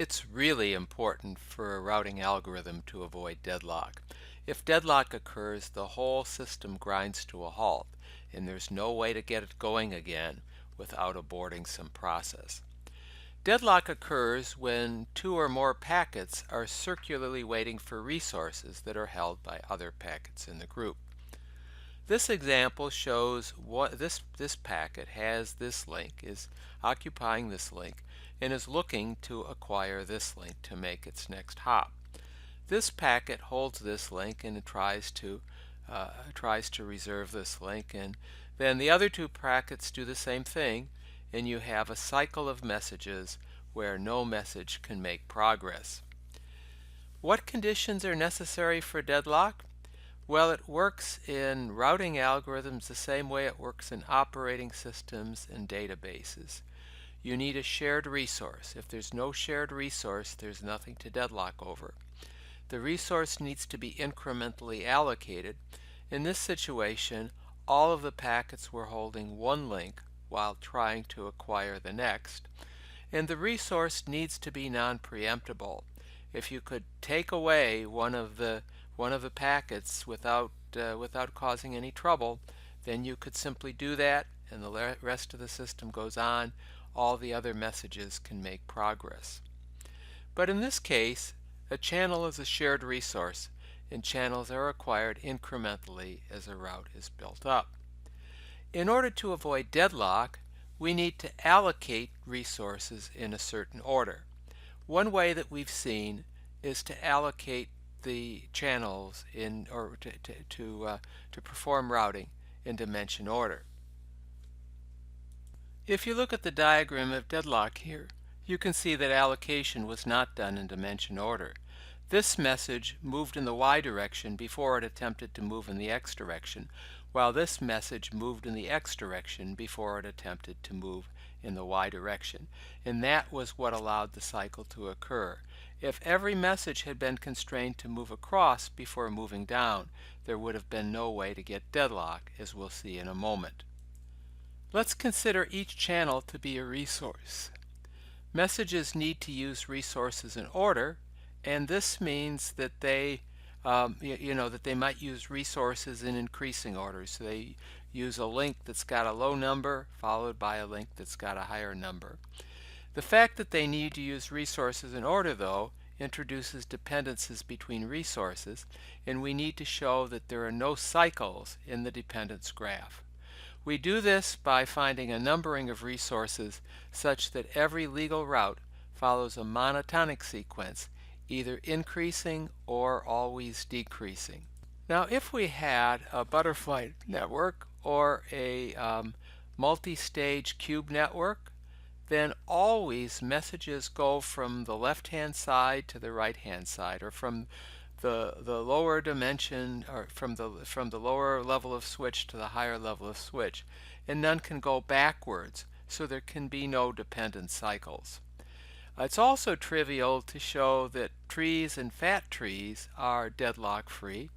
It's really important for a routing algorithm to avoid deadlock. If deadlock occurs, the whole system grinds to a halt, and there's no way to get it going again without aborting some process. Deadlock occurs when two or more packets are circularly waiting for resources that are held by other packets in the group. This example shows what this packet has this link, is occupying this link, and is looking to acquire this link to make its next hop. This packet holds this link and it tries to reserve this link, and then the other two packets do the same thing, and you have a cycle of messages where no message can make progress. What conditions are necessary for deadlock? Well, it works in routing algorithms the same way it works in operating systems and databases. You need a shared resource. If there's no shared resource, there's nothing to deadlock over. The resource needs to be incrementally allocated. In this situation, all of the packets were holding one link while trying to acquire the next, and the resource needs to be non-preemptible. If you could take away one of the packets without causing any trouble, then you could simply do that, and the rest of the system goes on. All the other messages can make progress. But in this case, a channel is a shared resource, and channels are acquired incrementally as a route is built up. In order to avoid deadlock, we need to allocate resources in a certain order. One way that we've seen is to allocate the channels to perform routing in dimension order. If you look at the diagram of deadlock here, you can see that allocation was not done in dimension order. This message moved in the Y direction before it attempted to move in the X direction, while this message moved in the X direction before it attempted to move in the Y direction. And that was what allowed the cycle to occur. If every message had been constrained to move across before moving down, there would have been no way to get deadlock, as we'll see in a moment. Let's consider each channel to be a resource. Messages need to use resources in order, and this means that they might use resources in increasing order. So they use a link that's got a low number followed by a link that's got a higher number. The fact that they need to use resources in order, though, introduces dependencies between resources, and we need to show that there are no cycles in the dependence graph. We do this by finding a numbering of resources such that every legal route follows a monotonic sequence, either increasing or always decreasing. Now, if we had a butterfly network or a multi-stage cube network, then always messages go from the left-hand side to the right-hand side, or from the lower dimension, or from the lower level of switch to the higher level of switch, and none can go backwards, so there can be no dependent cycles. It's also trivial to show that trees and fat trees are deadlock-free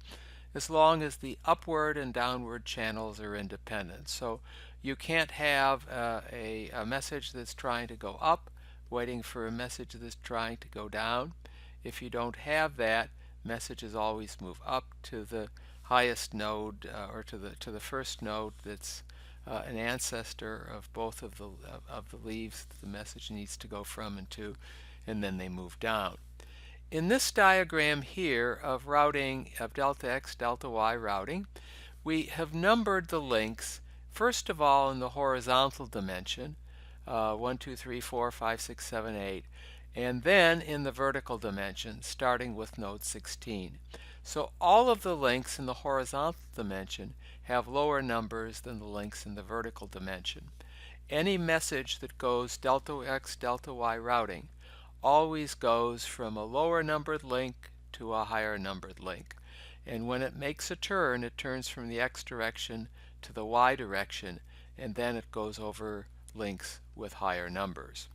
as long as the upward and downward channels are independent. So you can't have a message that's trying to go up waiting for a message that's trying to go down. If you don't have that, messages always move up to the highest node, or to the first node that's an ancestor of both of the leaves that the message needs to go from and to, and then they move down. In this diagram here of routing, of delta X, delta Y routing, we have numbered the links, first of all in the horizontal dimension, 1, 2, 3, 4, 5, 6, 7, 8, and then in the vertical dimension, starting with node 16. So all of the links in the horizontal dimension have lower numbers than the links in the vertical dimension. Any message that goes delta X, delta Y routing always goes from a lower numbered link to a higher numbered link. And when it makes a turn, it turns from the X direction to the Y direction, and then it goes over links with higher numbers.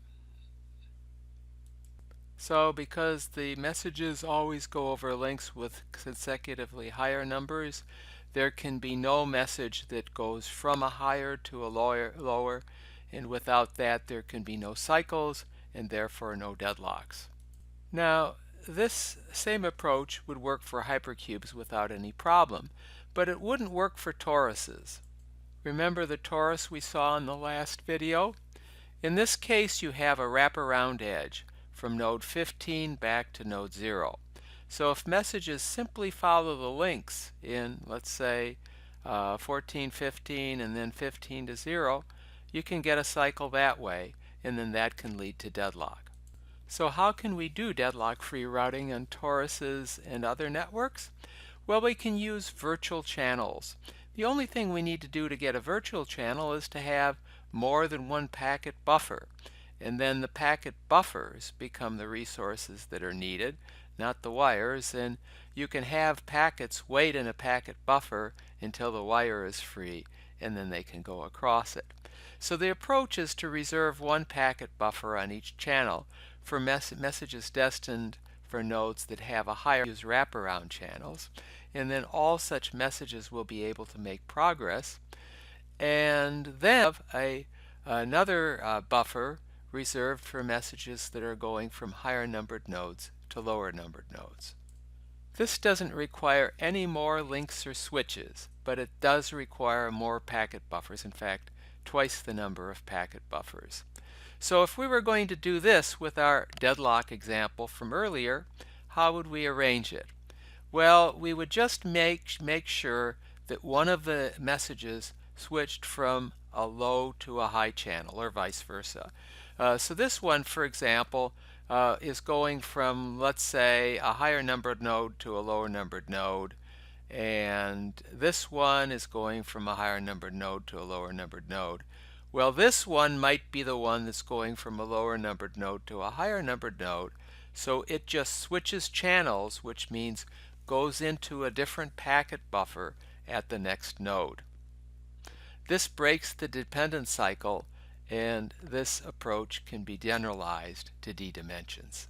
So because the messages always go over links with consecutively higher numbers, there can be no message that goes from a higher to a lower, and without that there can be no cycles and therefore no deadlocks. Now, this same approach would work for hypercubes without any problem, but it wouldn't work for toruses. Remember the torus we saw in the last video? In this case, you have a wraparound edge from node 15 back to node 0. So if messages simply follow the links in, let's say, 14, 15, and then 15 to 0, you can get a cycle that way, and then that can lead to deadlock. So how can we do deadlock-free routing on toruses and other networks? Well, we can use virtual channels. The only thing we need to do to get a virtual channel is to have more than one packet buffer. And then the packet buffers become the resources that are needed, not the wires. And you can have packets wait in a packet buffer until the wire is free, and then they can go across it. So the approach is to reserve one packet buffer on each channel for messages destined for nodes that have a higher use wraparound channels, and then all such messages will be able to make progress, and then have another buffer reserved for messages that are going from higher numbered nodes to lower numbered nodes. This doesn't require any more links or switches, but it does require more packet buffers. In fact, twice the number of packet buffers. So if we were going to do this with our deadlock example from earlier, how would we arrange it? Well, we would just make sure that one of the messages switched from a low to a high channel, or vice versa. So this one, for example, is going from, let's say, a higher numbered node to a lower numbered node, and this one is going from a higher numbered node to a lower numbered node. Well, this one might be the one that's going from a lower numbered node to a higher numbered node, so it just switches channels, which means goes into a different packet buffer at the next node. This breaks the dependence cycle, and this approach can be generalized to d dimensions.